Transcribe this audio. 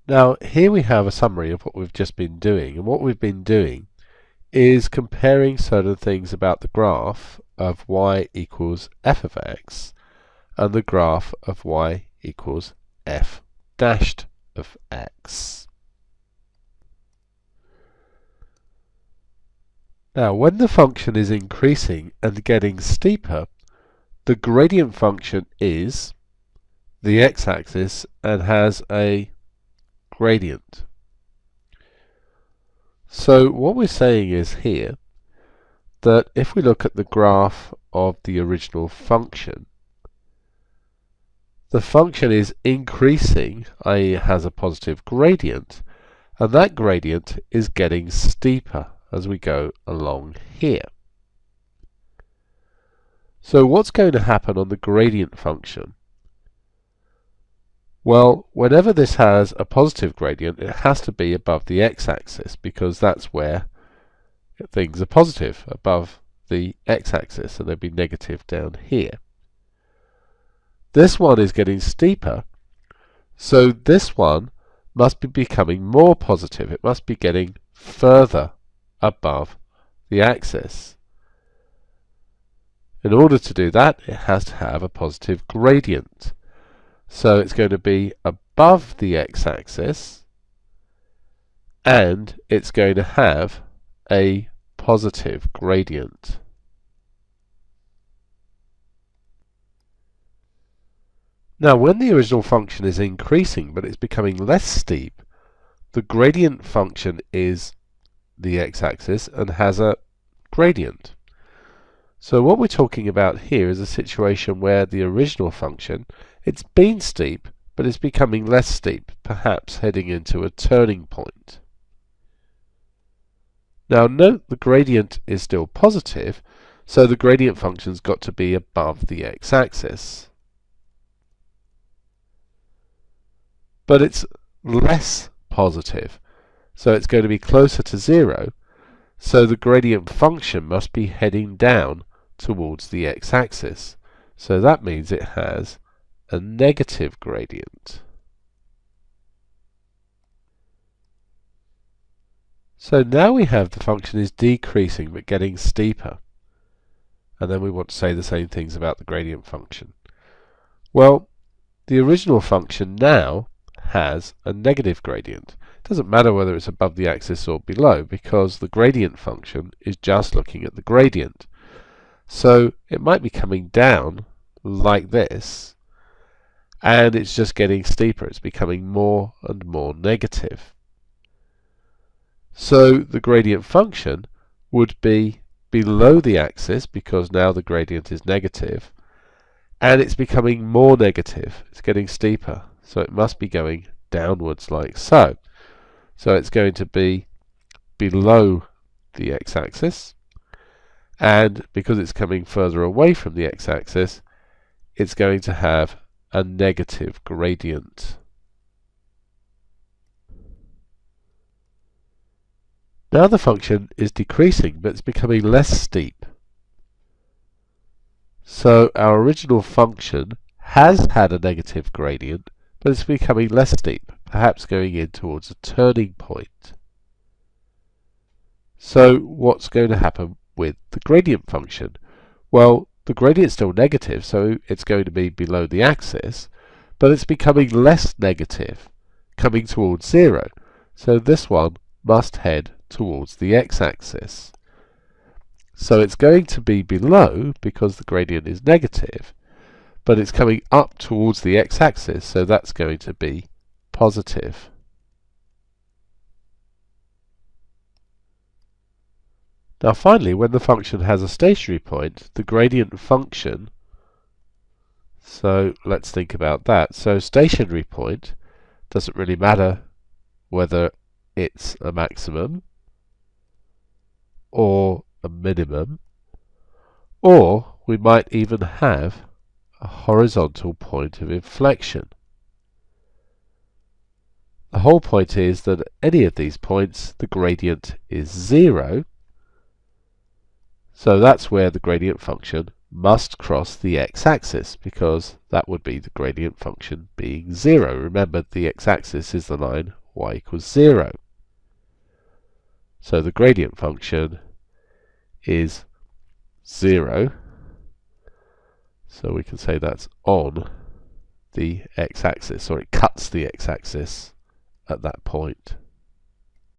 Now here we have a summary of what we've just been doing, and what we've been doing is comparing certain things about the graph of y equals f of x and the graph of y equals f dashed of x. Now when the function is increasing and getting steeper, the gradient function is the x-axis and has a gradient. So what we're saying is here that if we look at the graph of the original function, the function is increasing, i.e. it has a positive gradient, and that gradient is getting steeper as we go along here. So what's going to happen on the gradient function? Well, whenever this has a positive gradient, it has to be above the x-axis, because that's where things are positive, above the x-axis, and they'd be negative down here. This one is getting steeper, so this one must be becoming more positive. It must be getting further above the axis. In order to do that, it has to have a positive gradient. So it's going to be above the x-axis, and it's going to have a positive gradient. Now when the original function is increasing but it's becoming less steep, the gradient function is the x-axis and has a gradient. So what we're talking about here is a situation where the original function, it's been steep, but it's becoming less steep, perhaps heading into a turning point. Now note the gradient is still positive, so the gradient function's got to be above the x-axis. But it's less positive, so it's going to be closer to 0, so the gradient function must be heading down towards the x-axis. So that means it has a negative gradient. So now we have the function is decreasing but getting steeper. And then we want to say the same things about the gradient function. Well, the original function now has a negative gradient. It doesn't matter whether it's above the axis or below, because the gradient function is just looking at the gradient. So it might be coming down like this, and it's just getting steeper. It's becoming more and more negative. So the gradient function would be below the axis, because now the gradient is negative, and it's becoming more negative. It's getting steeper, so it must be going downwards like so. So it's going to be below the x-axis, and because it's coming further away from the x-axis, it's going to have a negative gradient. Now the function is decreasing, but it's becoming less steep. So our original function has had a negative gradient, but it's becoming less steep, perhaps going in towards a turning point. So what's going to happen with the gradient function? Well, the gradient is still negative, so it's going to be below the axis, but it's becoming less negative, coming towards 0. So this one must head towards the x-axis. So it's going to be below because the gradient is negative, but it's coming up towards the x-axis, so that's going to be positive. Now finally, when the function has a stationary point, the gradient function, so let's think about that. So stationary point, doesn't really matter whether it's a maximum or a minimum, or we might even have a horizontal point of inflection. The whole point is that at any of these points the gradient is 0, so that's where the gradient function must cross the x-axis, because that would be the gradient function being 0. Remember, the x-axis is the line y equals 0. So the gradient function is 0. So we can say that's on the x-axis, or it cuts the x-axis at that point.